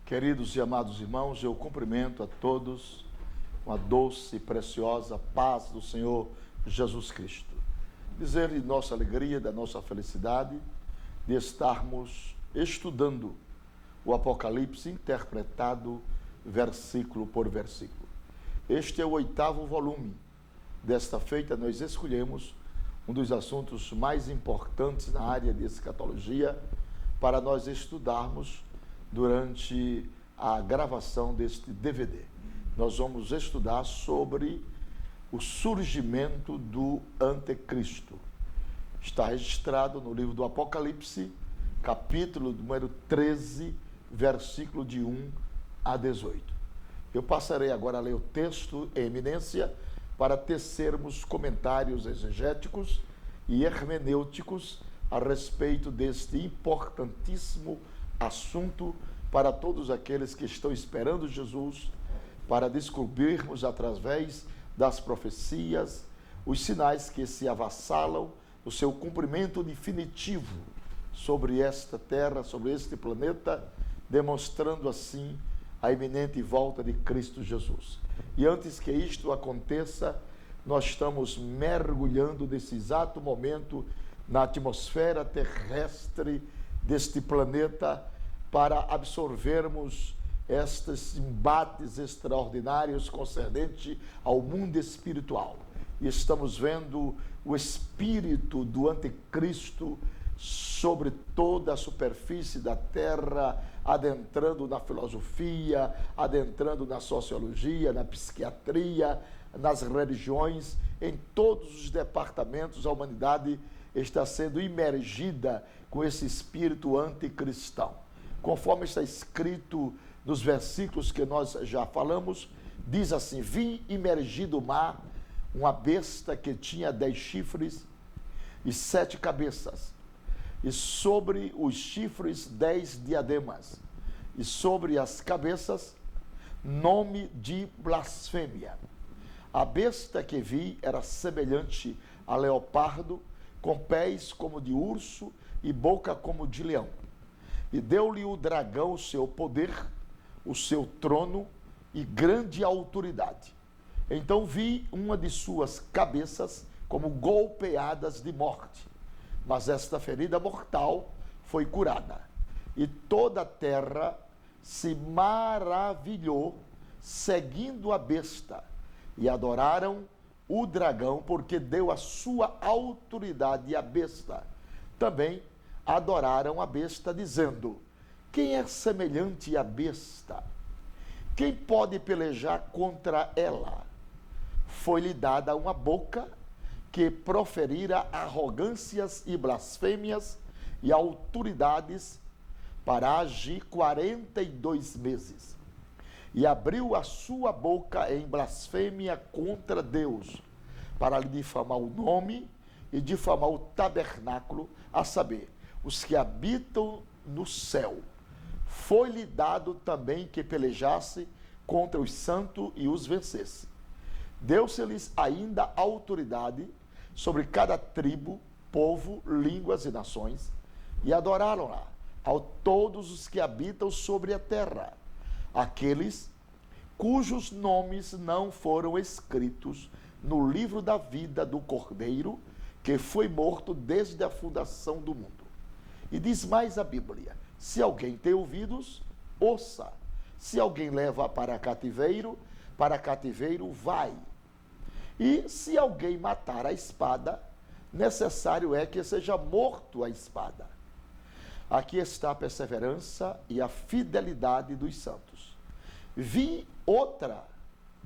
Queridos e amados irmãos, eu cumprimento a todos com a doce e preciosa paz do Senhor Jesus Cristo. Dizer de nossa alegria, da nossa felicidade, de estarmos estudando o Apocalipse interpretado versículo por versículo. Este é o 8º volume. Desta feita, nós escolhemos um dos assuntos mais importantes na área de escatologia para nós estudarmos durante a gravação deste DVD. Nós vamos estudar sobre o surgimento do Anticristo. Está registrado no livro do Apocalipse, capítulo número 13, versículo de 1 a 18. Eu passarei agora a ler o texto em eminência para tecermos comentários exegéticos e hermenêuticos a respeito deste importantíssimo assunto para todos aqueles que estão esperando Jesus, para descobrirmos através das profecias os sinais que se avassalam o seu cumprimento definitivo sobre esta terra, sobre este planeta, demonstrando assim a iminente volta de Cristo Jesus. E antes que isto aconteça, nós estamos mergulhando nesse exato momento na atmosfera terrestre deste planeta para absorvermos estes embates extraordinários concernente ao mundo espiritual. E estamos vendo o espírito do anticristo sobre toda a superfície da terra, adentrando na filosofia, adentrando na sociologia, na psiquiatria, nas religiões, em todos os departamentos. A humanidade está sendo imergida com esse espírito anticristão. Conforme está escrito nos versículos que nós já falamos, diz assim: vi imergir do mar uma besta que tinha 10 chifres e 7 cabeças, e sobre os chifres 10 diademas, e sobre as cabeças nome de blasfêmia. A besta que vi era semelhante a leopardo, com pés como de urso e boca como de leão. E deu-lhe o dragão o seu poder, o seu trono e grande autoridade. Então vi uma de suas cabeças como golpeadas de morte, mas esta ferida mortal foi curada. E toda a terra se maravilhou, seguindo a besta, e adoraram o dragão, porque deu a sua autoridade à besta. Também adoraram a besta, dizendo: quem é semelhante à besta? Quem pode pelejar contra ela? Foi-lhe dada uma boca que proferira arrogâncias e blasfêmias e autoridades para agir 42 meses. E abriu a sua boca em blasfêmia contra Deus, para lhe difamar o nome e difamar o tabernáculo, a saber, os que habitam no céu. Foi-lhe dado também que pelejasse contra os santos e os vencesse. Deu-se-lhes ainda autoridade sobre cada tribo, povo, línguas e nações, e adoraram-na a todos os que habitam sobre a terra, aqueles cujos nomes não foram escritos no livro da vida do Cordeiro, que foi morto desde a fundação do mundo. E diz mais a Bíblia: se alguém tem ouvidos, ouça. Se alguém leva para cativeiro vai. E se alguém matar a espada, necessário é que seja morto a espada. Aqui está a perseverança e a fidelidade dos santos. Vi outra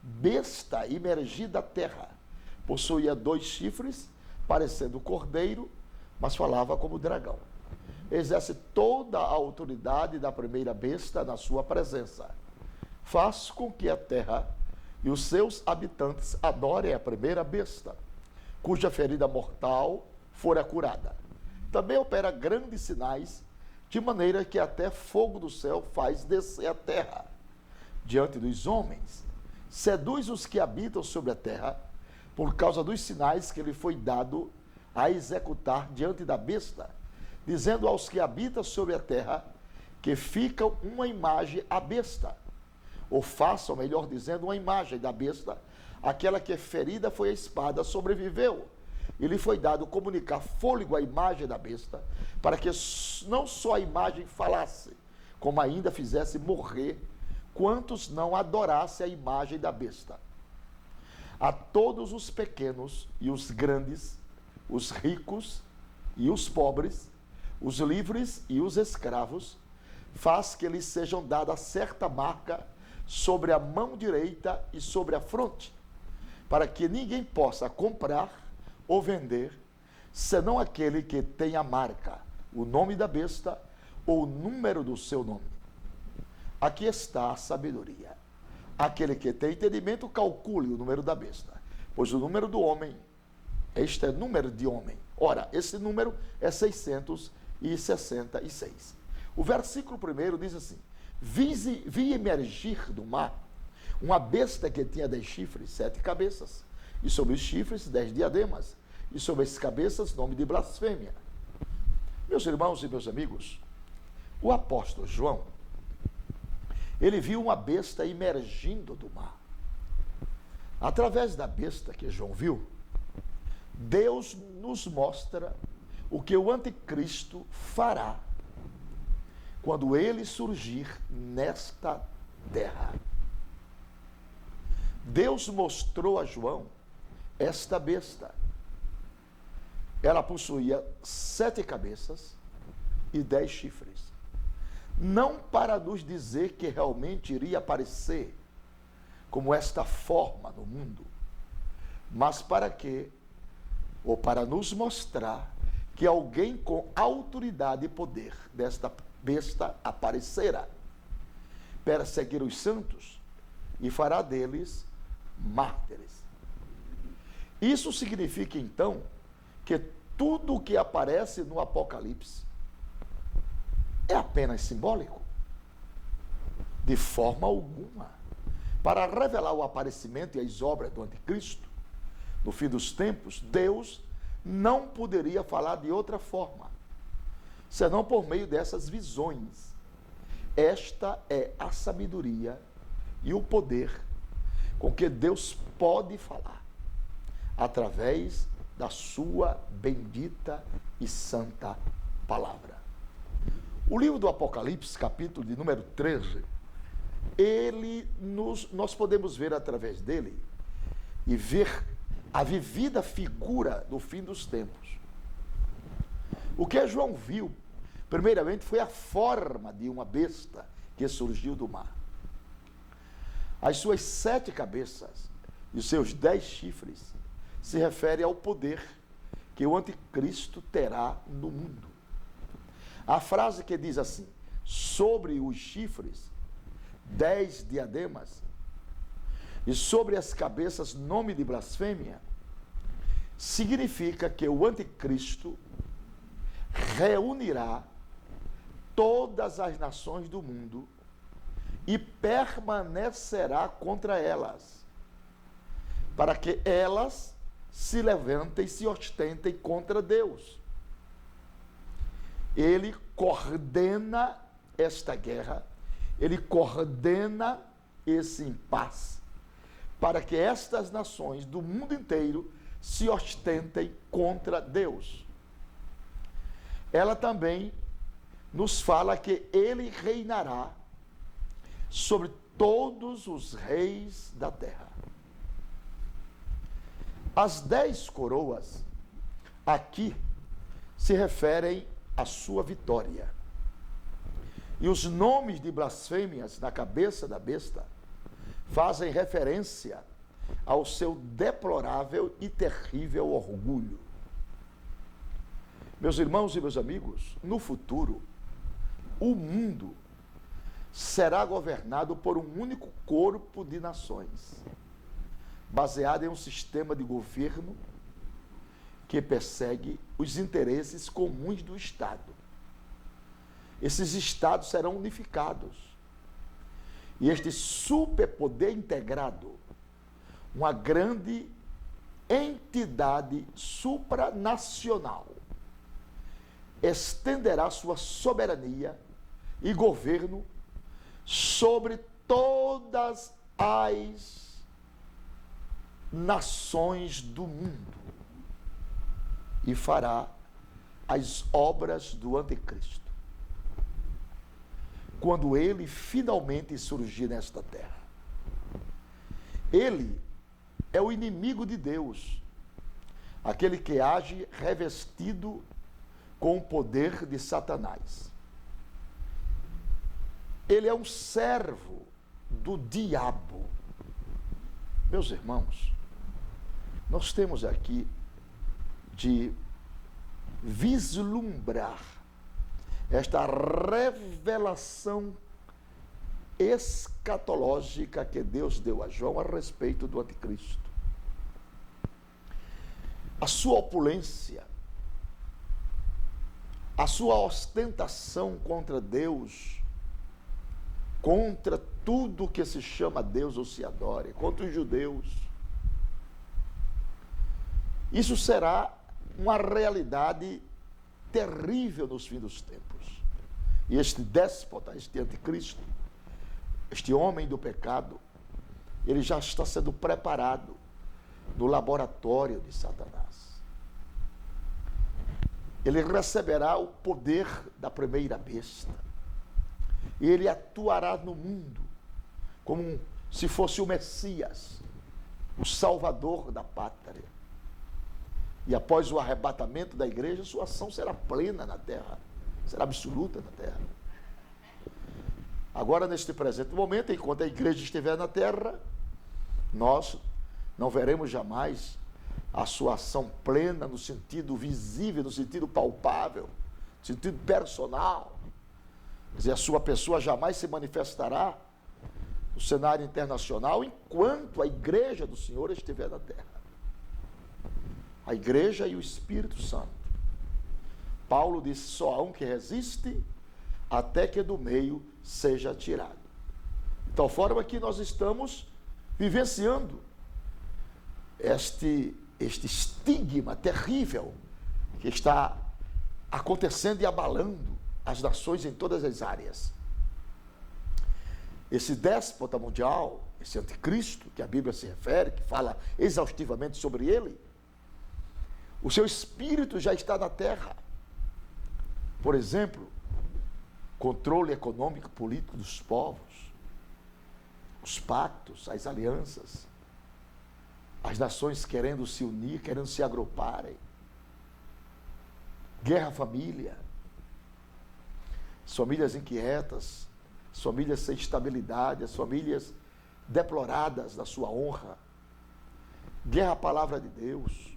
besta imergir da terra. Possuía 2 chifres, parecendo cordeiro, mas falava como dragão. Exerce toda a autoridade da primeira besta na sua presença. Faz com que a terra e os seus habitantes adorem a primeira besta, cuja ferida mortal fora curada. Também opera grandes sinais, de maneira que até fogo do céu faz descer a terra diante dos homens. Seduz os que habitam sobre a terra, por causa dos sinais que lhe foi dado a executar diante da besta, dizendo aos que habitam sobre a terra que fica uma imagem à besta, ou façam, melhor dizendo, uma imagem da besta, aquela que ferida foi a espada, sobreviveu. E lhe foi dado comunicar fôlego à imagem da besta, para que não só a imagem falasse, como ainda fizesse morrer quantos não adorassem a imagem da besta. A todos os pequenos e os grandes, os ricos e os pobres, os livres e os escravos, faz que lhes sejam dadas certa marca sobre a mão direita e sobre a fronte, para que ninguém possa comprar ou vender, senão aquele que tem a marca, o nome da besta ou o número do seu nome. Aqui está a sabedoria. Aquele que tem entendimento, calcule o número da besta, pois o número do homem, este é o número de homem. Ora, esse número é 666. O versículo 1 diz assim: vi emergir do mar uma besta que tinha 10 chifres, 7 cabeças, e sobre os chifres 10 diademas, e sobre as cabeças nome de blasfêmia. Meus irmãos e meus amigos, o apóstolo João, ele viu uma besta emergindo do mar. Através da besta que João viu, Deus nos mostra o que o anticristo fará quando ele surgir nesta terra. Deus mostrou a João esta besta. Ela possuía 7 cabeças e 10 chifres. Não para nos dizer que realmente iria aparecer como esta forma no mundo, mas para que, ou para nos mostrar que alguém com autoridade e poder desta besta aparecerá, perseguir os santos e fará deles mártires. Isso significa, então, que tudo o que aparece no Apocalipse é apenas simbólico? De forma alguma. Para revelar o aparecimento e as obras do anticristo, no fim dos tempos, Deus não poderia falar de outra forma, senão por meio dessas visões. Esta é a sabedoria e o poder com que Deus pode falar, através da sua bendita e santa palavra. O livro do Apocalipse, capítulo de número 13, nós podemos ver através dele e ver a vivida figura do fim dos tempos. O que João viu, primeiramente, foi a forma de uma besta que surgiu do mar. As suas 7 cabeças e os seus 10 chifres se referem ao poder que o anticristo terá no mundo. A frase que diz assim: sobre os chifres 10 diademas e sobre as cabeças nome de blasfêmia, significa que o anticristo reunirá todas as nações do mundo e permanecerá contra elas, para que elas se levantem e se ostentem contra Deus. Ele coordena esta guerra, ele coordena esse impasse, para que estas nações do mundo inteiro se ostentem contra Deus. Ela também nos fala que ele reinará sobre todos os reis da terra. As 10 coroas aqui se referem à sua vitória. E os nomes de blasfêmias na cabeça da besta fazem referência ao seu deplorável e terrível orgulho. Meus irmãos e meus amigos, no futuro, o mundo será governado por um único corpo de nações, baseado em um sistema de governo que persegue os interesses comuns do Estado. Esses estados serão unificados. E este superpoder integrado, uma grande entidade supranacional, estenderá sua soberania e governo sobre todas as nações do mundo e fará as obras do anticristo. Quando ele finalmente surgir nesta terra, ele é o inimigo de Deus, aquele que age revestido com o poder de Satanás. Ele é um servo do diabo. Meus irmãos, nós temos aqui de vislumbrar esta revelação escatológica que Deus deu a João a respeito do anticristo. A sua opulência, a sua ostentação contra Deus, contra tudo que se chama Deus ou se adore, contra os judeus. Isso será uma realidade terrível nos fins dos tempos. E este déspota, este anticristo, este homem do pecado, ele já está sendo preparado no laboratório de Satanás. Ele receberá o poder da primeira besta. E ele atuará no mundo como se fosse o Messias, o Salvador da pátria. E após o arrebatamento da igreja, sua ação será plena na terra, será absoluta na terra. Agora, neste presente momento, enquanto a igreja estiver na terra, nós não veremos jamais a sua ação plena no sentido visível, no sentido palpável, no sentido personal. Quer dizer, a sua pessoa jamais se manifestará no cenário internacional enquanto a igreja do Senhor estiver na terra. A igreja e o Espírito Santo. Paulo disse, só há um que resiste até que do meio seja tirado. De tal forma que nós estamos vivenciando este estigma terrível que está acontecendo e abalando as nações em todas as áreas. Esse déspota mundial, esse anticristo, que a Bíblia se refere, que fala exaustivamente sobre ele, o seu espírito já está na terra. Por exemplo, controle econômico e político dos povos, os pactos, as alianças, as nações querendo se unir, querendo se agruparem, guerra à família, as famílias inquietas, as famílias sem estabilidade, as famílias deploradas da sua honra, guerra à palavra de Deus.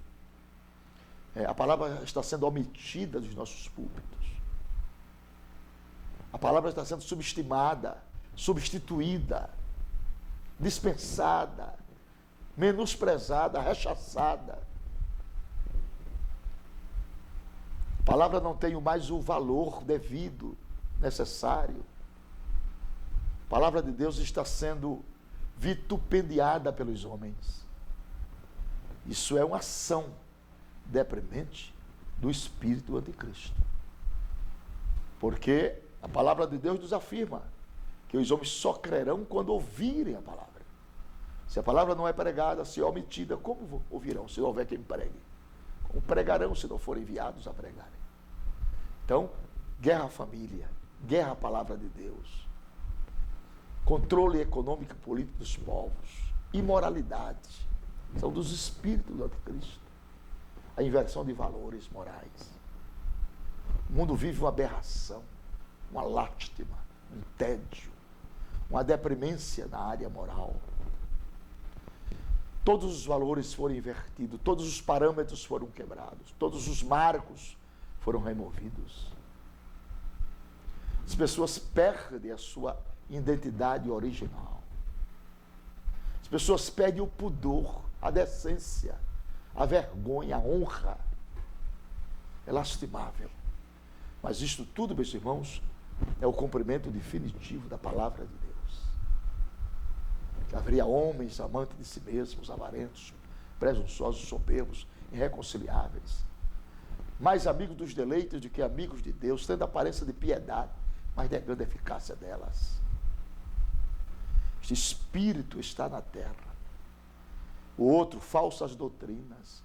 A palavra está sendo omitida dos nossos púlpitos. A palavra está sendo subestimada, substituída, dispensada, menosprezada, rechaçada. A palavra não tem mais o valor devido, necessário. A palavra de Deus está sendo vitupendiada pelos homens. Isso é uma ação deprimente do espírito do anticristo. Porque a palavra de Deus nos afirma que os homens só crerão quando ouvirem a palavra. Se a palavra não é pregada, se é omitida, como ouvirão se não houver quem pregue? Como pregarão se não forem enviados a pregarem? Então, guerra à família, guerra à palavra de Deus, controle econômico e político dos povos, imoralidade, são dos espíritos do anticristo. A inversão de valores morais. O mundo vive uma aberração, uma lástima, um tédio, uma deprimência na área moral. Todos os valores foram invertidos, todos os parâmetros foram quebrados, todos os marcos foram removidos. As pessoas perdem a sua identidade original. As pessoas perdem o pudor, a decência, a vergonha, a honra. É lastimável. Mas isto tudo, meus irmãos, é o cumprimento definitivo da palavra de Deus. Que haveria homens amantes de si mesmos, avarentos, presunçosos, soberbos, irreconciliáveis, mais amigos dos deleites do que amigos de Deus, tendo aparência de piedade, mas negando a eficácia delas. Este espírito está na terra. O outro, falsas doutrinas.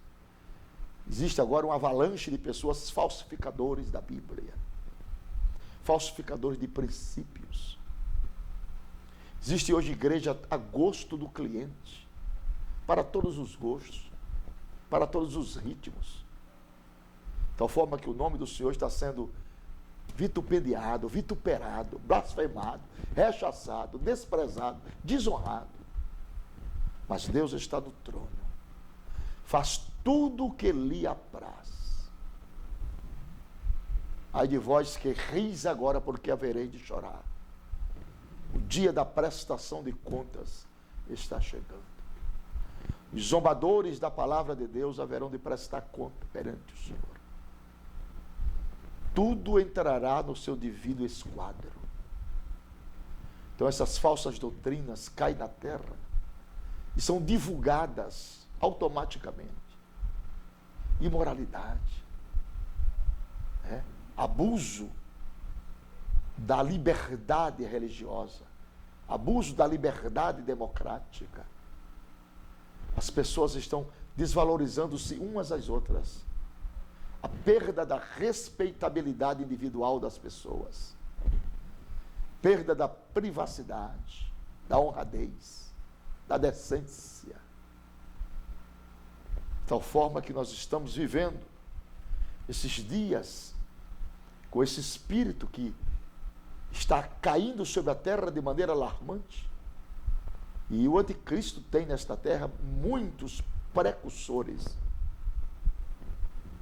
Existe agora uma avalanche de pessoas falsificadores da Bíblia, falsificadores de princípios. Existe hoje igreja a gosto do cliente, para todos os gostos, para todos os ritmos. De tal forma que o nome do Senhor está sendo vituperado, blasfemado, rechaçado, desprezado, desonrado. Mas Deus está no trono. Faz tudo o que lhe apraz. Ai de vós que ris agora, porque havereis de chorar. O dia da prestação de contas está chegando. Os zombadores da palavra de Deus haverão de prestar conta perante o Senhor. Tudo entrará no seu devido esquadro. Então essas falsas doutrinas caem na terra e são divulgadas automaticamente. Imoralidade, abuso da liberdade religiosa, abuso da liberdade democrática. As pessoas estão desvalorizando-se umas às outras. A perda da respeitabilidade individual das pessoas. Perda da privacidade, da honradez, da decência. De tal forma que nós estamos vivendo esses dias com esse espírito que está caindo sobre a terra de maneira alarmante. E o anticristo tem nesta terra muitos precursores.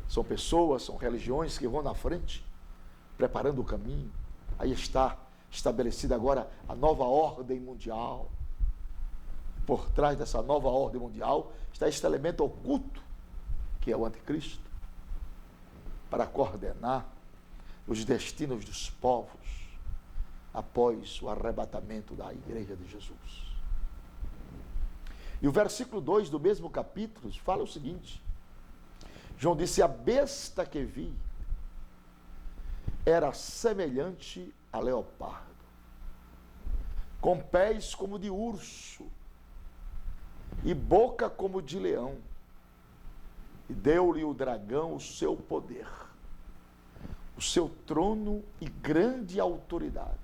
São pessoas, são religiões que vão na frente, preparando o caminho. Aí está estabelecida agora a nova ordem mundial. Por trás dessa nova ordem mundial está este elemento oculto, que é o anticristo, para coordenar os destinos dos povos após o arrebatamento da igreja de Jesus. E o versículo 2 do mesmo capítulo fala o seguinte: João disse: a besta que vi era semelhante a leopardo, com pés como de urso e boca como de leão, e deu-lhe o dragão o seu poder, o seu trono e grande autoridade.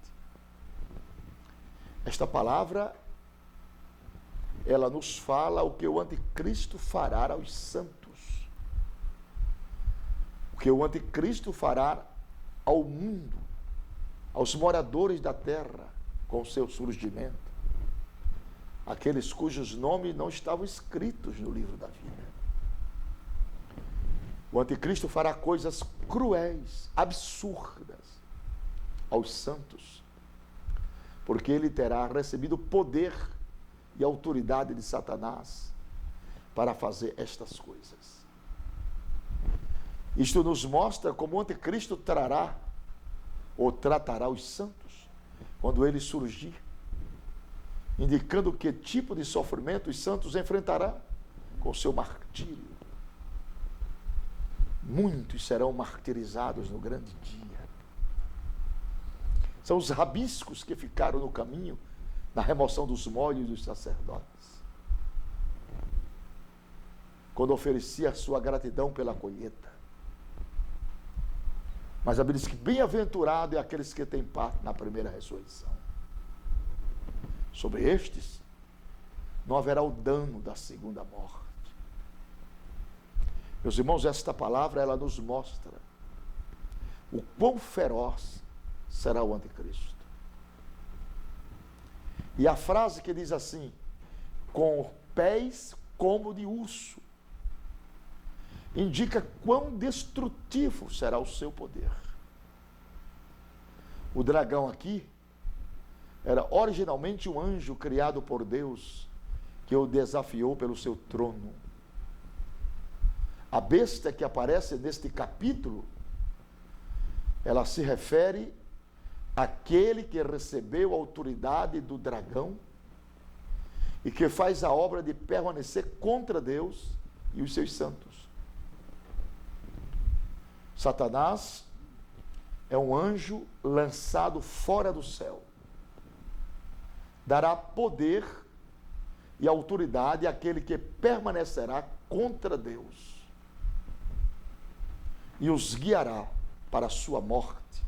Esta palavra, ela nos fala o que o anticristo fará aos santos, o que o anticristo fará ao mundo, aos moradores da terra, com o seu surgimento, aqueles cujos nomes não estavam escritos no livro da vida. O anticristo fará coisas cruéis, absurdas aos santos, porque ele terá recebido poder e autoridade de Satanás para fazer estas coisas. Isto nos mostra como o anticristo trará ou tratará os santos quando ele surgir, indicando que tipo de sofrimento os santos enfrentarão com o seu martírio. Muitos serão martirizados no grande dia. São os rabiscos que ficaram no caminho na remoção dos molhos dos sacerdotes, quando oferecia a sua gratidão pela colheita. Mas a Bíblia diz que bem-aventurado é aqueles que têm parte na primeira ressurreição. Sobre estes não haverá o dano da segunda morte. Meus irmãos, esta palavra, ela nos mostra o quão feroz será o anticristo. E a frase que diz assim: com pés como de urso, indica quão destrutivo será o seu poder. O dragão aqui era originalmente um anjo criado por Deus, que o desafiou pelo seu trono. A besta que aparece neste capítulo, ela se refere àquele que recebeu a autoridade do dragão e que faz a obra de permanecer contra Deus e os seus santos. Satanás é um anjo lançado fora do céu. Dará poder e autoridade àquele que permanecerá contra Deus e os guiará para a sua morte,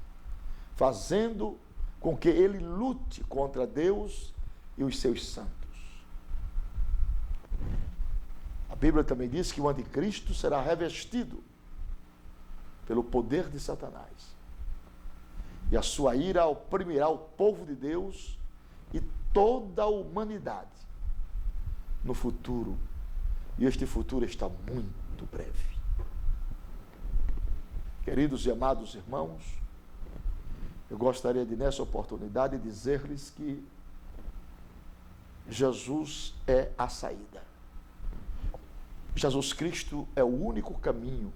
fazendo com que ele lute contra Deus e os seus santos. A Bíblia também diz que o anticristo será revestido pelo poder de Satanás. E a sua ira oprimirá o povo de Deus e toda a humanidade no futuro. E este futuro está muito breve. Queridos e amados irmãos, eu gostaria de, nessa oportunidade, dizer-lhes que Jesus é a saída. Jesus Cristo é o único caminho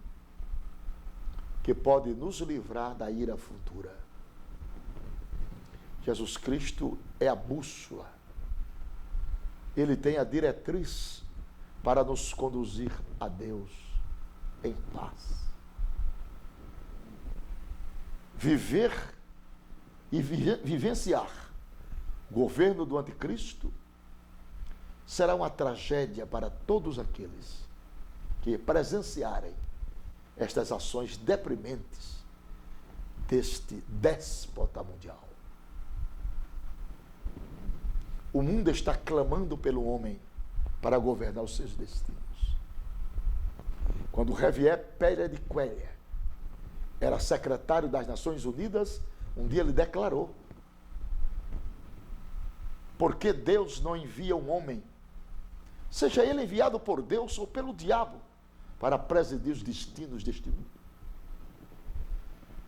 que pode nos livrar da ira futura. Jesus Cristo é a bússola. Ele tem a diretriz para nos conduzir a Deus em paz. Viver e vivenciar o governo do anticristo será uma tragédia para todos aqueles que presenciarem estas ações deprimentes deste déspota mundial. O mundo está clamando pelo homem para governar os seus destinos. Quando Javier Pérez de Cuéllar era secretário das Nações Unidas, um dia ele declarou: por que Deus não envia um homem, seja ele enviado por Deus ou pelo diabo, para presidir os destinos deste mundo?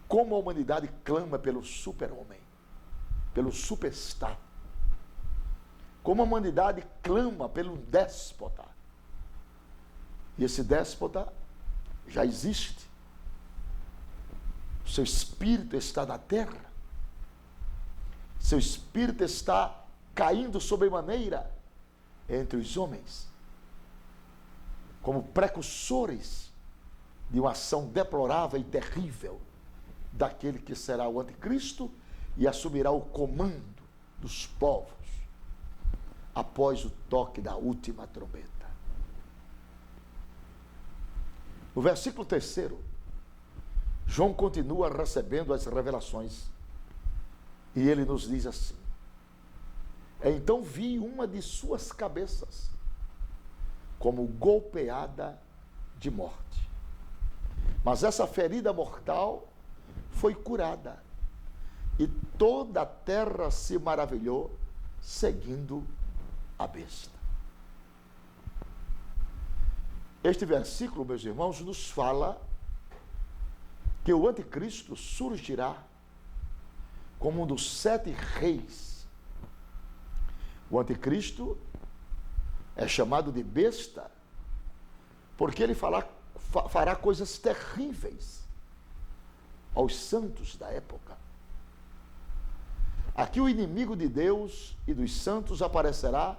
Como a humanidade clama pelo super-homem, pelo superstar. Como a humanidade clama pelo déspota. E esse déspota já existe. O seu espírito está na terra. Seu espírito está caindo sobremaneira entre os homens, como precursores de uma ação deplorável e terrível daquele que será o anticristo e assumirá o comando dos povos após o toque da última trombeta. No versículo 3, João continua recebendo as revelações e ele nos diz assim: então vi uma de suas cabeças como golpeada de morte. Mas essa ferida mortal foi curada, e toda a terra se maravilhou, seguindo a besta. Este versículo, meus irmãos, nos fala que o anticristo surgirá como um dos 7 reis. O anticristo é chamado de besta porque ele fará coisas terríveis aos santos da época. Aqui o inimigo de Deus e dos santos aparecerá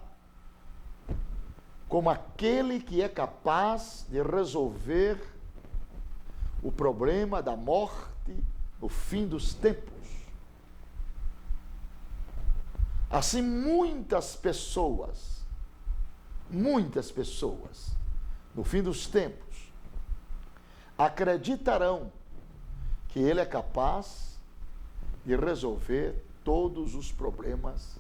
como aquele que é capaz de resolver o problema da morte no fim dos tempos. Assim, muitas pessoas, no fim dos tempos, acreditarão que ele é capaz de resolver todos os problemas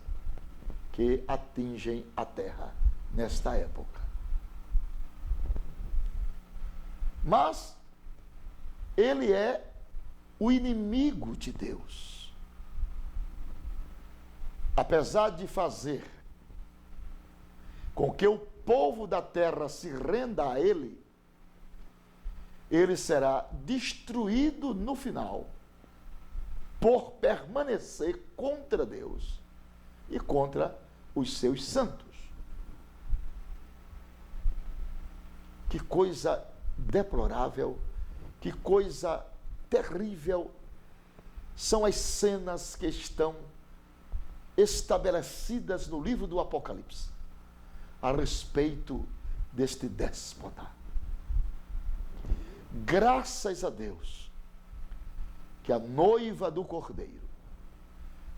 que atingem a terra nesta época. Mas ele é o inimigo de Deus. Apesar de fazer com que o povo da terra se renda a ele, ele será destruído no final por permanecer contra Deus e contra os seus santos. Que coisa deplorável, que coisa terrível são as cenas que estão estabelecidas no livro do Apocalipse a respeito deste déspota. Graças a Deus que a noiva do Cordeiro,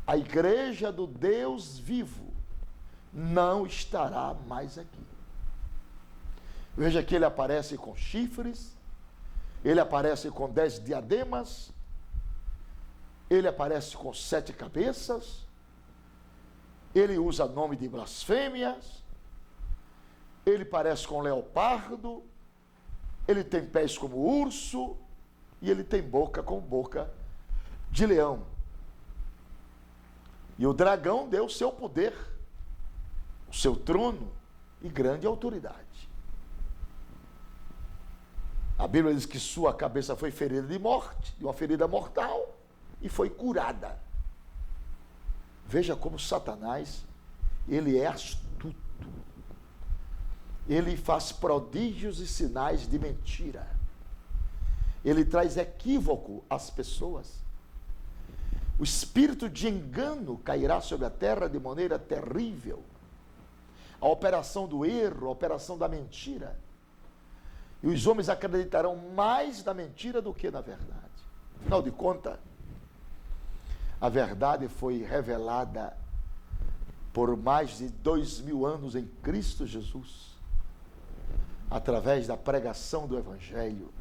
a igreja do Deus vivo, não estará mais aqui. Veja que ele aparece com chifres, ele aparece com 10 diademas, ele aparece com 7 cabeças, ele usa nome de blasfêmias, ele parece com leopardo, ele tem pés como urso, e ele tem boca como boca de leão. E o dragão deu o seu poder, o seu trono e grande autoridade. A Bíblia diz que sua cabeça foi ferida de morte, de uma ferida mortal, e foi curada. Veja como Satanás, ele é astuto. Ele faz prodígios e sinais de mentira. Ele traz equívoco às pessoas. O espírito de engano cairá sobre a terra de maneira terrível. A operação do erro, a operação da mentira. E os homens acreditarão mais na mentira do que na verdade. Afinal de contas, a verdade foi revelada por mais de 2000 anos em Cristo Jesus, através da pregação do Evangelho,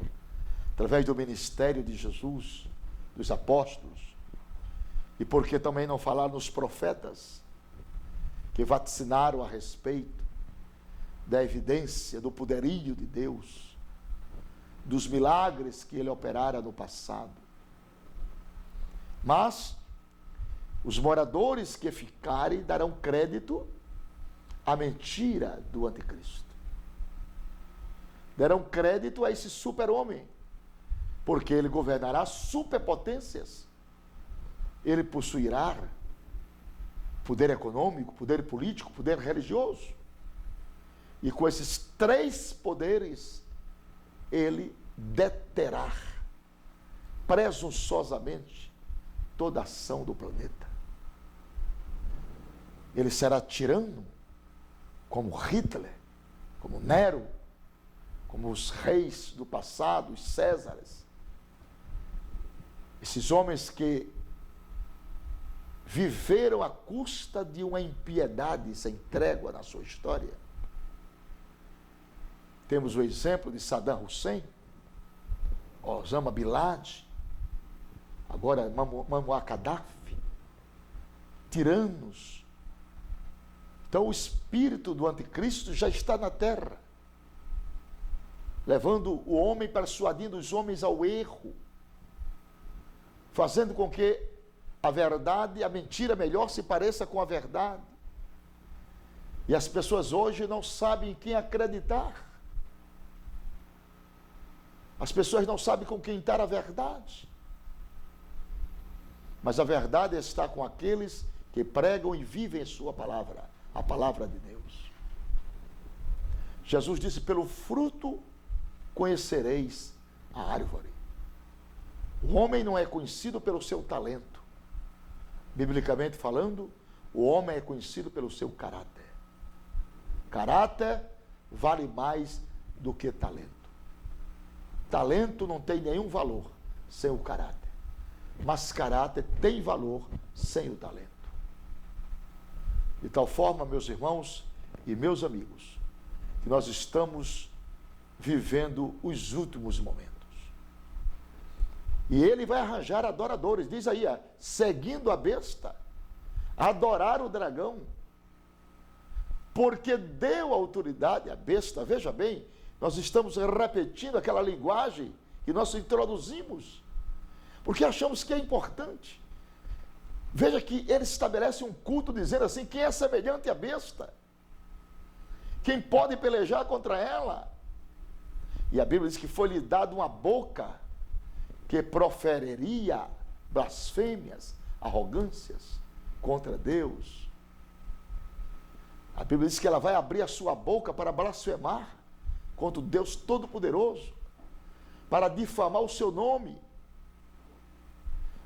através do ministério de Jesus, dos apóstolos, e porque também não falaram nos profetas, que vaticinaram a respeito da evidência do poderio de Deus, dos milagres que ele operara no passado. Mas os moradores que ficarem darão crédito à mentira do anticristo. Darão crédito a esse super-homem, porque ele governará superpotências. Ele possuirá poder econômico, poder político, poder religioso. E com esses 3 poderes, ele deterá presunçosamente toda a ação do planeta. Ele será tirano, como Hitler, como Nero, como os reis do passado, os Césares. Esses homens que viveram à custa de uma impiedade sem trégua na sua história. Temos o exemplo de Saddam Hussein, Osama Bin Laden, agora Muammar Gaddafi, tiranos. Então o espírito do anticristo já está na terra, levando o homem, persuadindo os homens ao erro, fazendo com que a verdade, a mentira melhor se pareça com a verdade. E as pessoas hoje não sabem em quem acreditar. As pessoas não sabem com quem está a verdade. Mas a verdade está com aqueles que pregam e vivem sua palavra, a palavra de Deus. Jesus disse: pelo fruto conhecereis a árvore. O homem não é conhecido pelo seu talento. Biblicamente falando, o homem é conhecido pelo seu caráter. Caráter vale mais do que talento. Talento não tem nenhum valor sem o caráter. Mas caráter tem valor sem o talento. De tal forma, meus irmãos e meus amigos, que nós estamos vivendo os últimos momentos. E ele vai arranjar adoradores, diz aí, seguindo a besta, adorar o dragão, porque deu autoridade à besta. Veja bem, nós estamos repetindo aquela linguagem que nós introduzimos, porque achamos que é importante. Veja que ele estabelece um culto dizendo assim: quem é semelhante à besta? Quem pode pelejar contra ela? E a Bíblia diz que foi-lhe dado uma boca que proferiria blasfêmias, arrogâncias contra Deus. A Bíblia diz que ela vai abrir a sua boca para blasfemar contra o Deus Todo-Poderoso, para difamar o seu nome,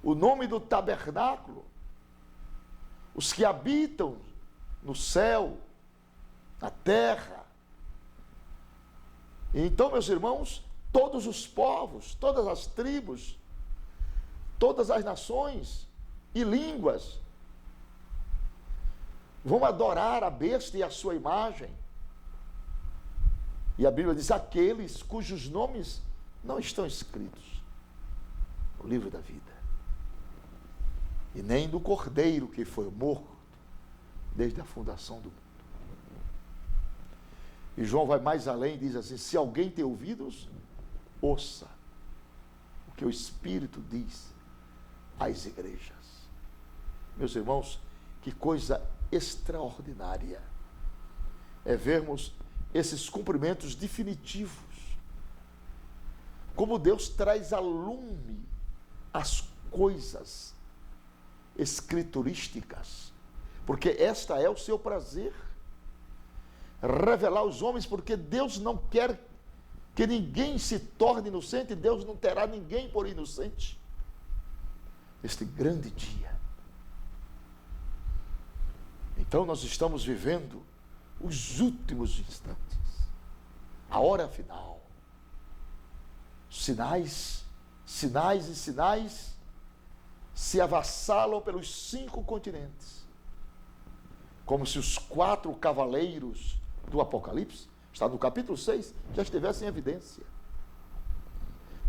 o nome do tabernáculo, os que habitam no céu, na terra. Então, meus irmãos, todos os povos, todas as tribos, todas as nações e línguas vão adorar a besta e a sua imagem. E a Bíblia diz: aqueles cujos nomes não estão escritos no livro da vida, e nem do Cordeiro que foi morto desde a fundação do mundo. E João vai mais além e diz assim: se alguém tem ouvidos, ouça o que o Espírito diz às igrejas. Meus irmãos, que coisa extraordinária é vermos esses cumprimentos definitivos, como Deus traz a lume as coisas escriturísticas, porque esta é o seu prazer, revelar aos homens, porque Deus não quer que ninguém se torne inocente, Deus não terá ninguém por inocente. Este grande dia. Então nós estamos vivendo os últimos instantes, a hora final. Sinais, sinais e sinais se avassalam pelos 5 continentes, como se os 4 cavaleiros do Apocalipse, está no capítulo 6, já estivessem em evidência.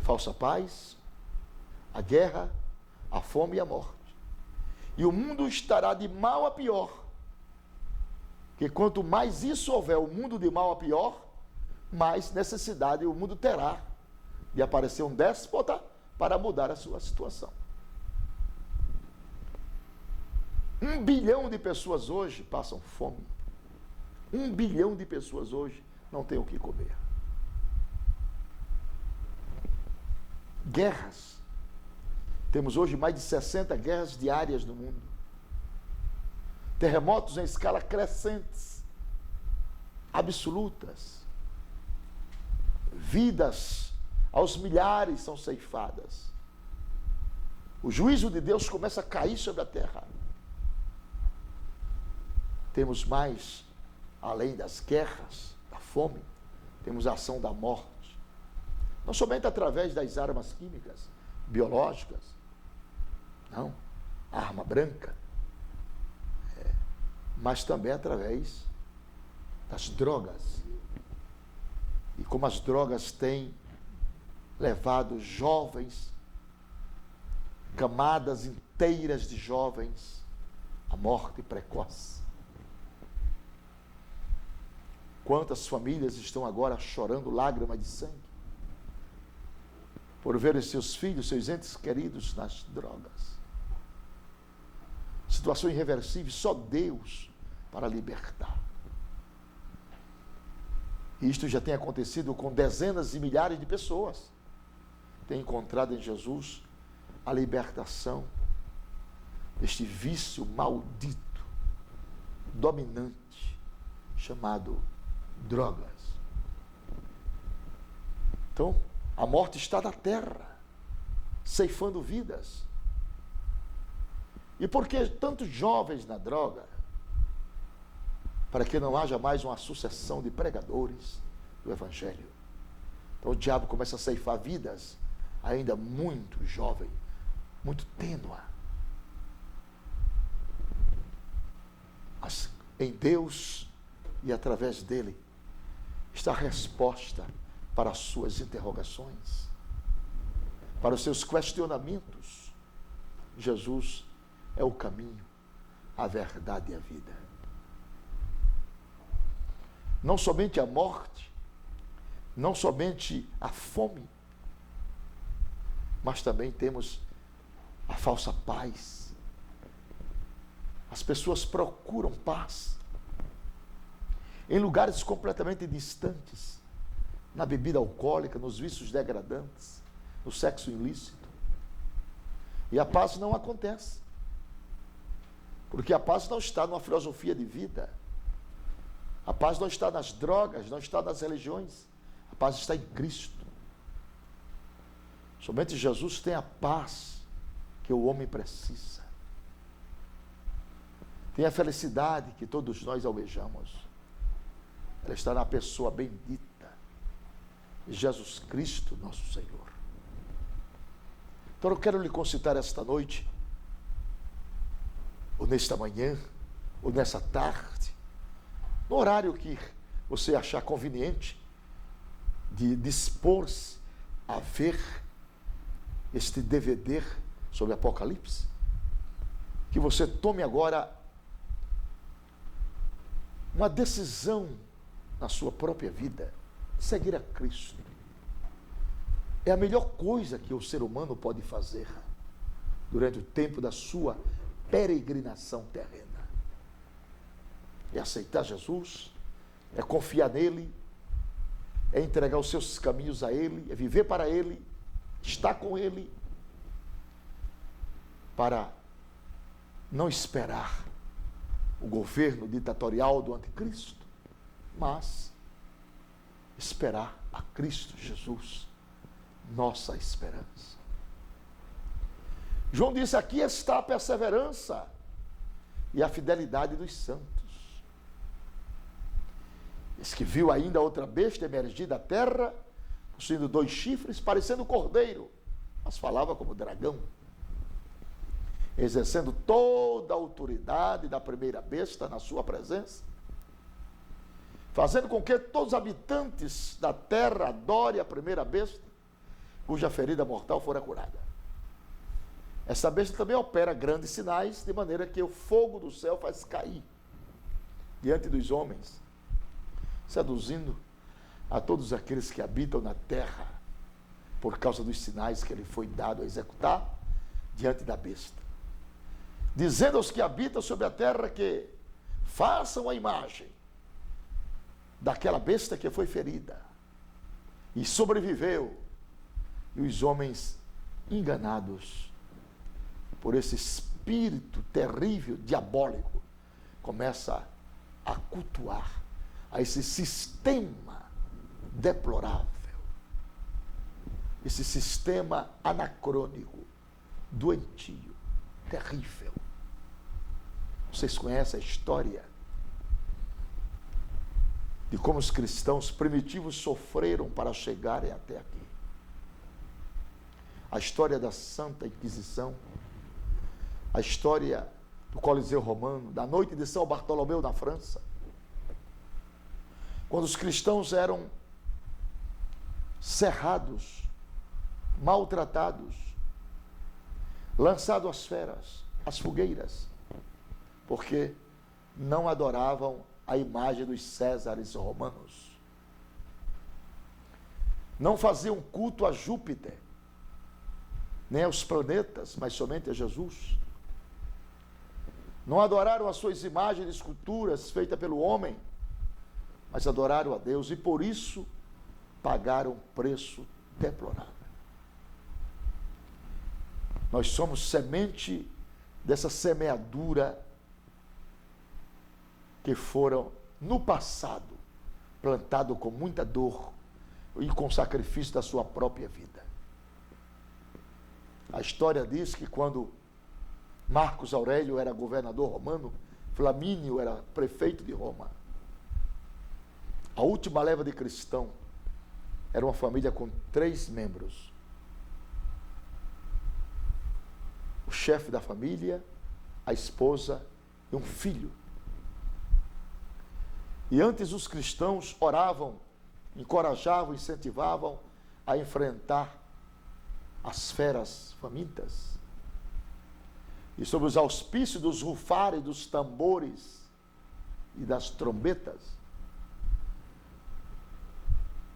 Falsa paz, a guerra, a fome e a morte. E o mundo estará de mal a pior, que quanto mais isso houver, o mundo de mal a pior, mais necessidade o mundo terá de aparecer um déspota para mudar a sua situação. 1 bilhão de pessoas hoje passam fome. 1 bilhão de pessoas hoje não têm o que comer. Guerras. Temos hoje mais de 60 guerras diárias no mundo. Terremotos em escala crescentes, absolutas. Vidas aos milhares são ceifadas. O juízo de Deus começa a cair sobre a terra. Temos mais, além das guerras, da fome, temos a ação da morte. Não somente através das armas químicas, biológicas, não, a arma branca, mas também através das drogas. E como as drogas têm levado jovens, camadas inteiras de jovens, à morte precoce. Quantas famílias estão agora chorando lágrimas de sangue por verem seus filhos, seus entes queridos nas drogas. Situação irreversível, só Deus para libertar. E isto já tem acontecido com dezenas de milhares de pessoas. Tem encontrado em Jesus a libertação deste vício maldito, dominante, chamado drogas. Então, a morte está na terra, ceifando vidas. E por que tantos jovens na droga? Para que não haja mais uma sucessão de pregadores do Evangelho. Então o diabo começa a ceifar vidas ainda muito jovem, muito tênua. Mas em Deus e através dele está a resposta para as suas interrogações, para os seus questionamentos. Jesus é o caminho, a verdade e a vida. Não somente a morte, não somente a fome, mas também temos a falsa paz. As pessoas procuram paz em lugares completamente distantes, na bebida alcoólica, nos vícios degradantes, no sexo ilícito. E a paz não acontece, porque a paz não está numa filosofia de vida. A paz não está nas drogas, não está nas religiões. A paz está em Cristo. Somente Jesus tem a paz que o homem precisa. Tem a felicidade que todos nós almejamos. Ela está na pessoa bendita de Jesus Cristo, nosso Senhor. Então eu quero lhe concitar esta noite, ou nesta manhã, ou nessa tarde, no horário que você achar conveniente, de dispor-se a ver este DVD sobre Apocalipse, que você tome agora uma decisão na sua própria vida, seguir a Cristo. É a melhor coisa que o ser humano pode fazer durante o tempo da sua peregrinação terrena. É aceitar Jesus, é confiar nele, é entregar os seus caminhos a ele, é viver para ele, estar com ele, para não esperar o governo ditatorial do anticristo, mas esperar a Cristo Jesus, nossa esperança. João disse: aqui está a perseverança e a fidelidade dos santos. Diz que viu ainda outra besta emergir da terra, possuindo 2 chifres, parecendo cordeiro, mas falava como dragão, exercendo toda a autoridade da primeira besta na sua presença, fazendo com que todos os habitantes da terra adorem a primeira besta, cuja ferida mortal fora curada. Essa besta também opera grandes sinais, de maneira que o fogo do céu faz cair diante dos homens, seduzindo a todos aqueles que habitam na terra, por causa dos sinais que ele foi dado a executar diante da besta. Dizendo aos que habitam sobre a terra que façam a imagem daquela besta que foi ferida e sobreviveu, e os homens enganados por esse espírito terrível, diabólico, começa a cultuar a esse sistema deplorável, esse sistema anacrônico, doentio, terrível. Vocês conhecem a história de como os cristãos primitivos sofreram para chegarem até aqui. A história da Santa Inquisição, a história do Coliseu Romano, da noite de São Bartolomeu na França, quando os cristãos eram cerrados, maltratados, lançados às feras, às fogueiras, porque não adoravam a imagem dos Césares romanos. Não faziam culto a Júpiter, nem aos planetas, mas somente a Jesus. Não adoraram as suas imagens de esculturas feitas pelo homem, mas adoraram a Deus, e por isso pagaram um preço deplorável. Nós somos semente dessa semeadura que foram, no passado, plantado com muita dor e com sacrifício da sua própria vida. A história diz que quando Marcos Aurélio era governador romano, Flamínio era prefeito de Roma, a última leva de cristão era uma família com 3 membros. O chefe da família, a esposa e um filho. E antes os cristãos oravam, encorajavam, incentivavam a enfrentar as feras famintas. E sob os auspícios dos rufares, dos tambores e das trombetas,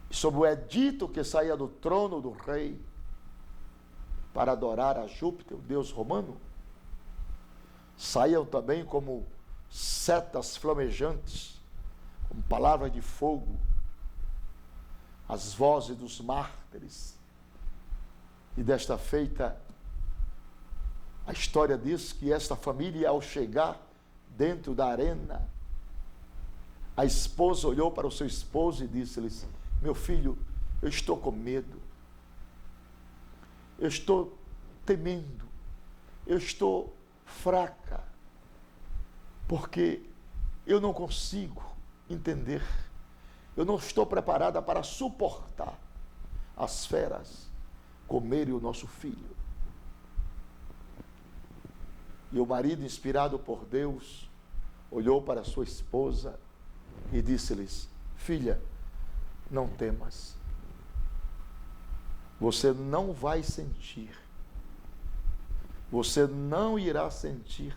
e sob o edito que saía do trono do rei para adorar a Júpiter, o deus romano, saíam também como setas flamejantes, como palavras de fogo, as vozes dos mártires. E desta feita, a história diz que esta família, ao chegar dentro da arena, a esposa olhou para o seu esposo e disse-lhes: meu filho, eu estou com medo, eu estou temendo, eu estou fraca, porque eu não consigo entender, eu não estou preparada para suportar as feras comerem o nosso filho. E o marido, inspirado por Deus, olhou para sua esposa e disse-lhes: filha, não temas. Você não vai sentir, você não irá sentir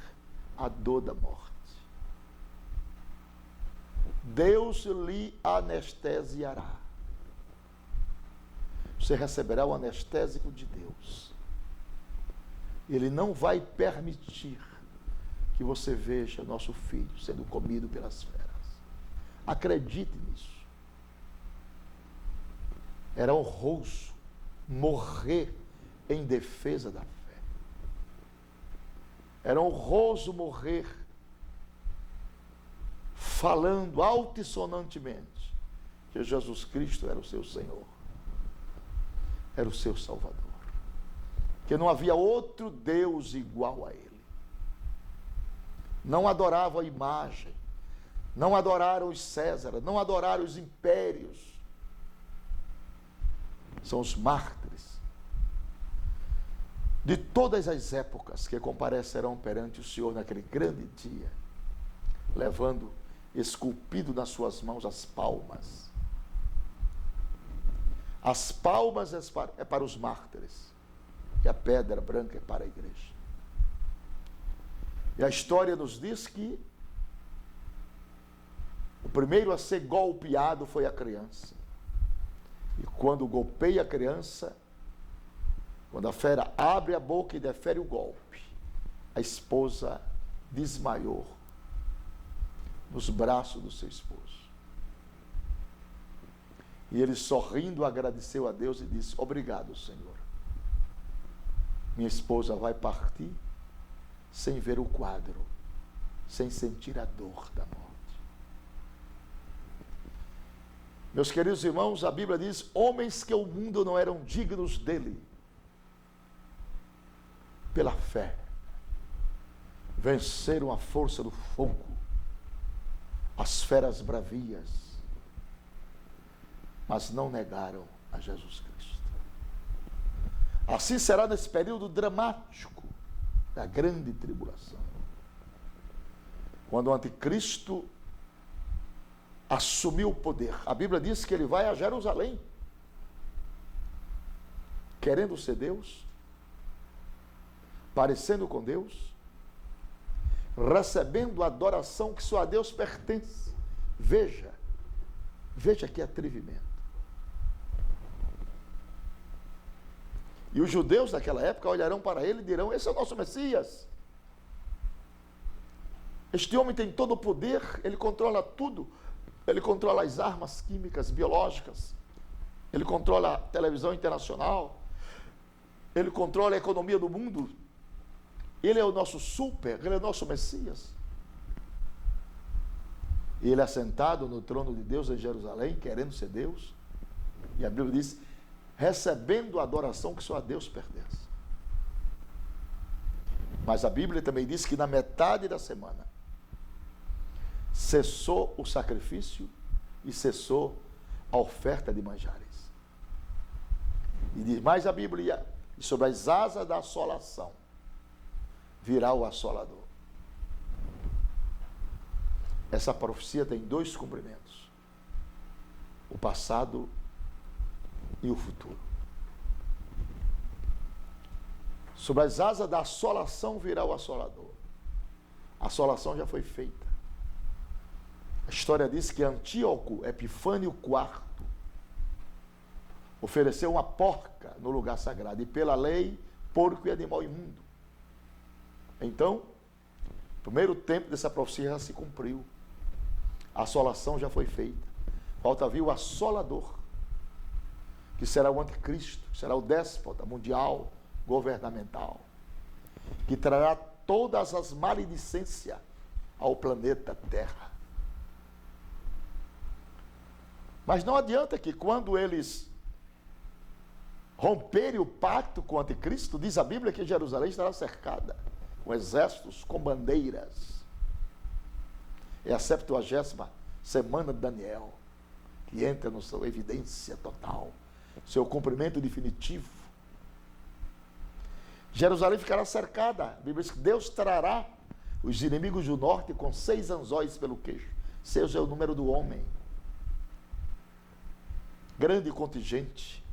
a dor da morte. Deus lhe anestesiará. Você receberá o anestésico de Deus. Ele não vai permitir que você veja nosso filho sendo comido pelas feras. Acredite nisso. Era honroso morrer em defesa da fé. Era honroso morrer falando altissonantemente que Jesus Cristo era o seu Senhor, era o seu Salvador, que não havia outro Deus igual a ele. Não adoravam a imagem, não adoraram os Césares, não adoraram os impérios. São os mártires de todas as épocas que comparecerão perante o Senhor naquele grande dia, levando esculpido nas suas mãos as palmas. As palmas é para os mártires, e a pedra branca é para a igreja. E a história nos diz que o primeiro a ser golpeado foi a criança. E quando golpeia a criança, quando a fera abre a boca e defere o golpe, a esposa desmaiou nos braços do seu esposo. E ele, sorrindo, agradeceu a Deus e disse: obrigado, Senhor. Minha esposa vai partir sem ver o quadro, sem sentir a dor da morte. Meus queridos irmãos, a Bíblia diz: homens que o mundo não eram dignos dele, pela fé, venceram a força do fogo, as feras bravias, mas não negaram a Jesus Cristo. Assim será nesse período dramático da grande tribulação, quando o anticristo assumiu o poder. A Bíblia diz que ele vai a Jerusalém, querendo ser Deus, parecendo com Deus, recebendo a adoração que só a Deus pertence. Veja que atrevimento. E os judeus daquela época olharão para ele e dirão: esse é o nosso Messias. Este homem tem todo o poder, ele controla tudo. Ele controla as armas químicas, biológicas. Ele controla a televisão internacional. Ele controla a economia do mundo. Ele é o nosso super, ele é o nosso Messias. E ele assentado no trono de Deus em Jerusalém, querendo ser Deus. E a Bíblia diz: recebendo a adoração que só a Deus pertence. Mas a Bíblia também diz que na metade da semana cessou o sacrifício e cessou a oferta de manjares. E diz mais a Bíblia: e sobre as asas da assolação virá o assolador. Essa profecia tem dois cumprimentos: o passado e o futuro. Sobre as asas da assolação virá o assolador. A assolação já foi feita. A história diz que Antíoco Epifânio IV ofereceu uma porca no lugar sagrado, e pela lei, porco e animal imundo. Então, o primeiro tempo dessa profecia já se cumpriu. A assolação já foi feita. Falta vir o assolador, que será o anticristo, que será o déspota mundial, governamental, que trará todas as maledicências ao planeta Terra. Mas não adianta que quando eles romperem o pacto com o anticristo, diz a Bíblia que Jerusalém estará cercada com exércitos, com bandeiras. É a 70ª semana de Daniel, que entra na sua evidência total, seu cumprimento definitivo. Jerusalém ficará cercada. A Bíblia diz que Deus trará os inimigos do norte com 6 anzóis pelo queixo. 6 é o número do homem. Grande contingente.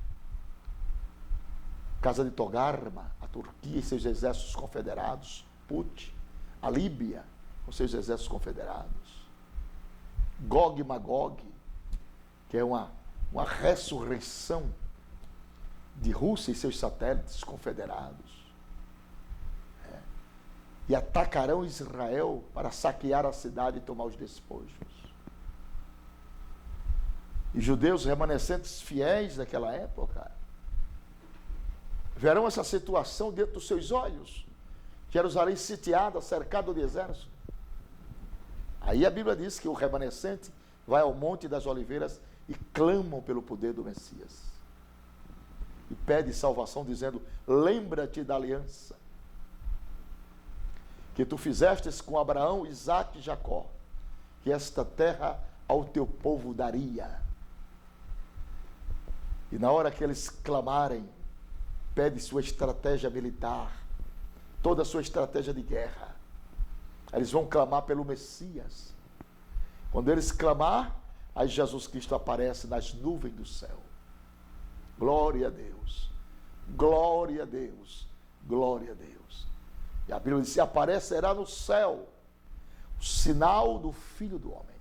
Casa de Togarma, a Turquia e seus exércitos confederados. Put, a Líbia com seus exércitos confederados. Gog e Magog, que é uma ressurreição de Rússia e seus satélites confederados. E atacarão Israel para saquear a cidade e tomar os despojos. E judeus remanescentes fiéis daquela época verão essa situação dentro dos seus olhos. Jerusalém sitiada, cercada de exército. Aí a Bíblia diz que o remanescente vai ao Monte das Oliveiras e clamam pelo poder do Messias. E pede salvação dizendo: lembra-te da aliança que tu fizestes com Abraão, Isaque e Jacó, que esta terra ao teu povo daria. E na hora que eles clamarem, pede sua estratégia militar, toda a sua estratégia de guerra. Eles vão clamar pelo Messias. Quando eles clamar, aí Jesus Cristo aparece nas nuvens do céu. Glória a Deus, glória a Deus, glória a Deus. E a Bíblia diz: se aparecerá no céu o sinal do Filho do Homem.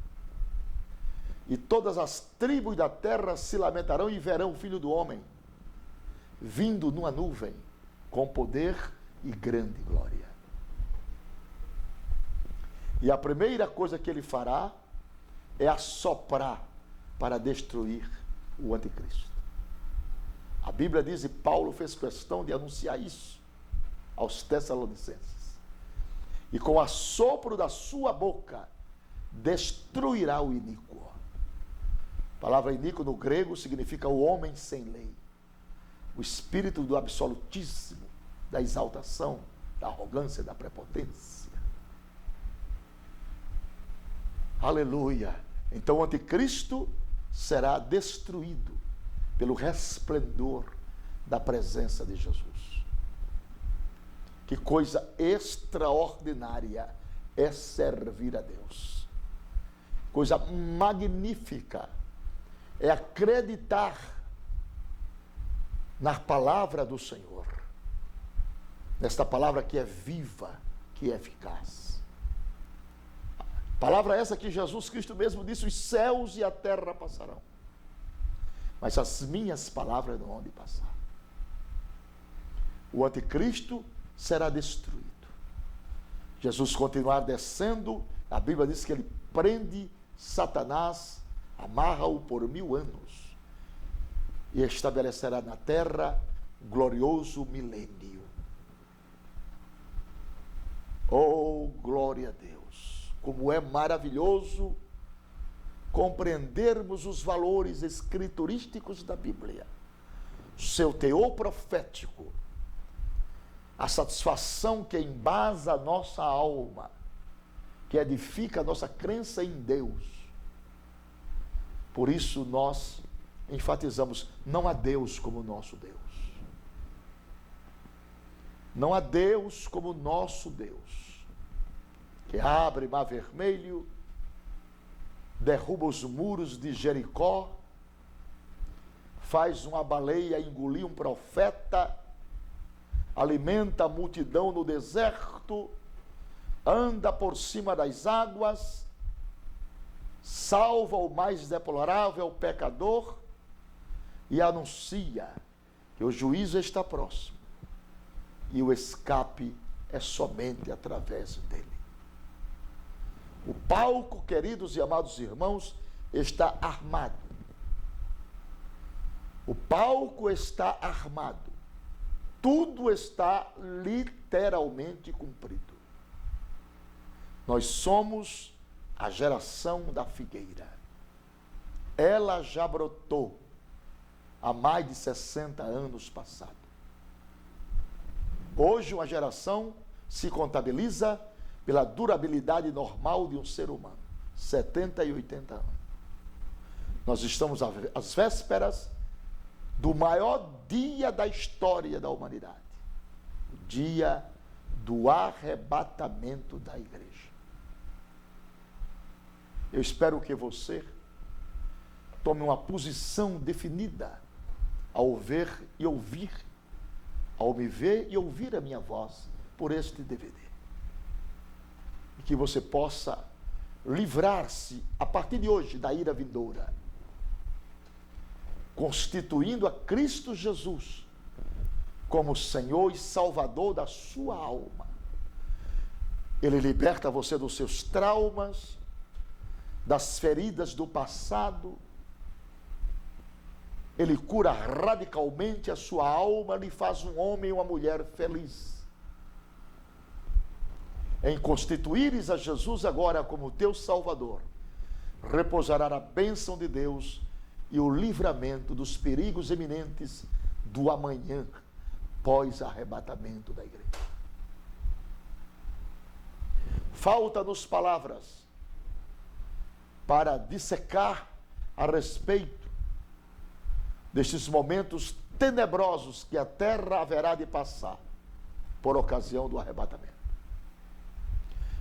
E todas as tribos da terra se lamentarão e verão o Filho do Homem vindo numa nuvem com poder e grande glória. E a primeira coisa que ele fará é assoprar para destruir o anticristo. A Bíblia diz, e Paulo fez questão de anunciar isso aos Tessalonicenses: e com o assopro da sua boca destruirá o iníquo. A palavra iníquo no grego significa o homem sem lei, o espírito do absolutíssimo, da exaltação, da arrogância, da prepotência. Aleluia! Então o anticristo será destruído pelo resplendor da presença de Jesus. Que coisa extraordinária é servir a Deus. Coisa magnífica é acreditar na palavra do Senhor. Nesta palavra que é viva, que é eficaz. Palavra essa que Jesus Cristo mesmo disse: os céus e a terra passarão, mas as minhas palavras não hão de passar. O anticristo será destruído. Jesus continuar descendo, a Bíblia diz que ele prende Satanás, amarra-o por 1000 anos e estabelecerá na terra glorioso milênio. Oh, glória a Deus! Como é maravilhoso compreendermos os valores escriturísticos da Bíblia, seu teor profético, a satisfação que embasa a nossa alma, que edifica a nossa crença em Deus. Por isso nós enfatizamos: não há Deus como nosso Deus. Não há Deus como nosso Deus, que abre mar vermelho, derruba os muros de Jericó, faz uma baleia engolir um profeta, alimenta a multidão no deserto, anda por cima das águas, salva o mais deplorável pecador e anuncia que o juízo está próximo e o escape é somente através dele. O palco, queridos e amados irmãos, está armado. O palco está armado. Tudo está literalmente cumprido. Nós somos a geração da figueira. Ela já brotou há mais de 60 anos passados. Hoje uma geração se contabiliza pela durabilidade normal de um ser humano, 70 e 80 anos. Nós estamos às vésperas do maior dia da história da humanidade, o dia do arrebatamento da igreja. Eu espero que você tome uma posição definida ao ver e ouvir, ao me ver e ouvir a minha voz por este DVD. E que você possa livrar-se, a partir de hoje, da ira vindoura, constituindo a Cristo Jesus como Senhor e Salvador da sua alma. Ele liberta você dos seus traumas, das feridas do passado. Ele cura radicalmente a sua alma, lhe faz um homem e uma mulher feliz. Em constituires a Jesus agora como teu Salvador, repousará a bênção de Deus e o livramento dos perigos iminentes do amanhã, pós-arrebatamento da igreja. Falta-nos palavras para dissecar a respeito destes momentos tenebrosos que a terra haverá de passar por ocasião do arrebatamento.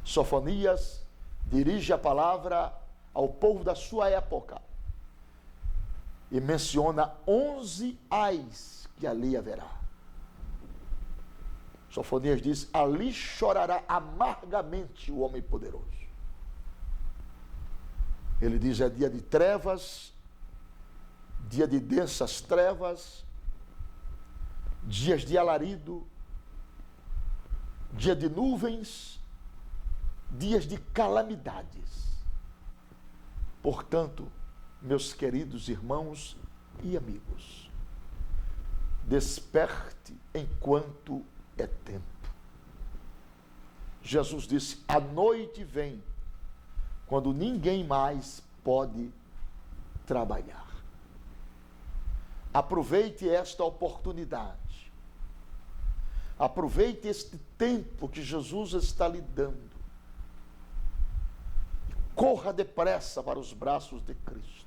Sofonias dirige a palavra ao povo da sua época e menciona 11 ais que ali haverá. Sofonias diz: ali chorará amargamente o homem poderoso. Ele diz: é dia de trevas, dia de densas trevas, dias de alarido, dia de nuvens, dias de calamidades. Portanto, meus queridos irmãos e amigos, desperte enquanto é tempo. Jesus disse: a noite vem, quando ninguém mais pode trabalhar. Aproveite esta oportunidade. Aproveite este tempo que Jesus está lhe dando. Corra depressa para os braços de Cristo.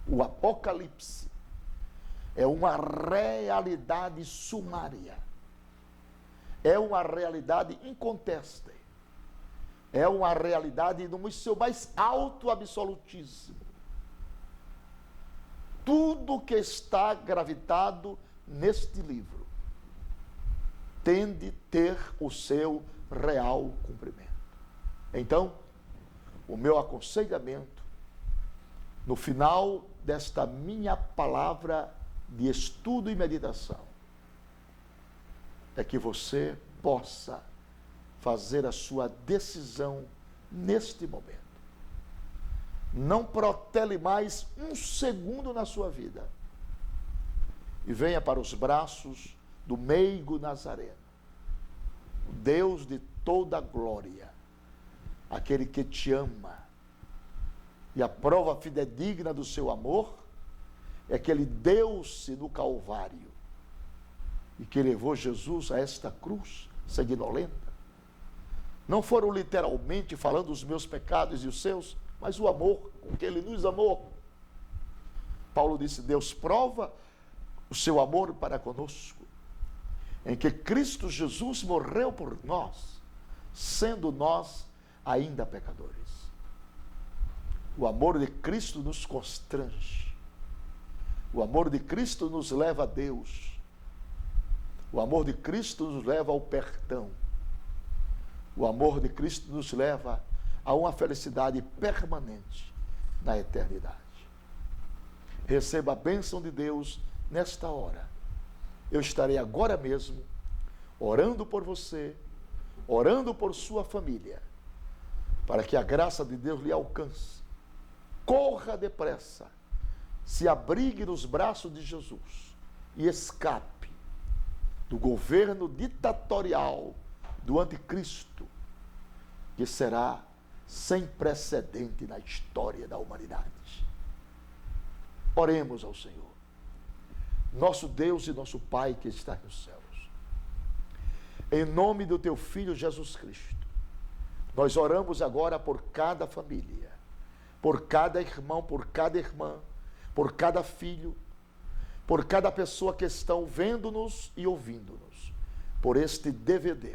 O Apocalipse é uma realidade sumária. É uma realidade inconteste. É uma realidade no seu mais alto absolutismo. Tudo que está gravitado neste livro tende a ter o seu real cumprimento. Então, o meu aconselhamento, no final desta minha palavra de estudo e meditação, é que você possa fazer a sua decisão neste momento. Não protele mais um segundo na sua vida e venha para os braços do meigo Nazareno, o Deus de toda a glória, aquele que te ama. E a prova fidedigna do seu amor é que ele deu-se no Calvário e que levou Jesus a esta cruz sanguinolenta. Não foram literalmente falando os meus pecados e os seus, mas o amor com que ele nos amou. Paulo disse: Deus prova o seu amor para conosco, em que Cristo Jesus morreu por nós, sendo nós ainda pecadores. O amor de Cristo nos constrange. O amor de Cristo nos leva a Deus. O amor de Cristo nos leva ao perdão. O amor de Cristo nos leva a uma felicidade permanente na eternidade. Receba a bênção de Deus nesta hora. Eu estarei agora mesmo orando por você, orando por sua família, para que a graça de Deus lhe alcance. Corra depressa, se abrigue nos braços de Jesus e escape do governo ditatorial do anticristo, que será sem precedente na história da humanidade. Oremos ao Senhor. Nosso Deus e nosso Pai que está nos céus, em nome do teu Filho Jesus Cristo, nós oramos agora por cada família, por cada irmão, por cada irmã, por cada filho, por cada pessoa que estão vendo-nos e ouvindo-nos. por este DVD,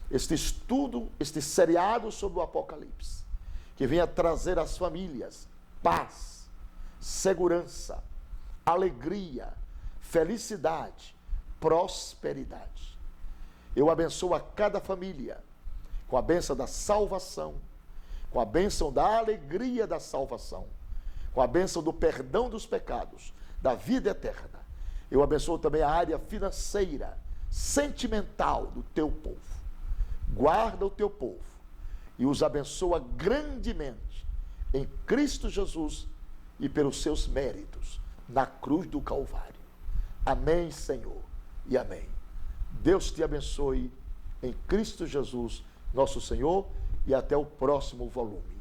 este estudo, este seriado sobre o Apocalipse, que venha trazer às famílias paz, segurança, alegria, felicidade, prosperidade. Eu abençoo a cada família com a bênção da salvação, com a bênção da alegria da salvação, com a bênção do perdão dos pecados, da vida eterna. Eu abençoo também a área financeira, sentimental do teu povo. Guarda o teu povo e os abençoa grandemente em Cristo Jesus e pelos seus méritos na cruz do Calvário. Amém, Senhor, e amém. Deus te abençoe em Cristo Jesus, nosso Senhor, e até o próximo volume.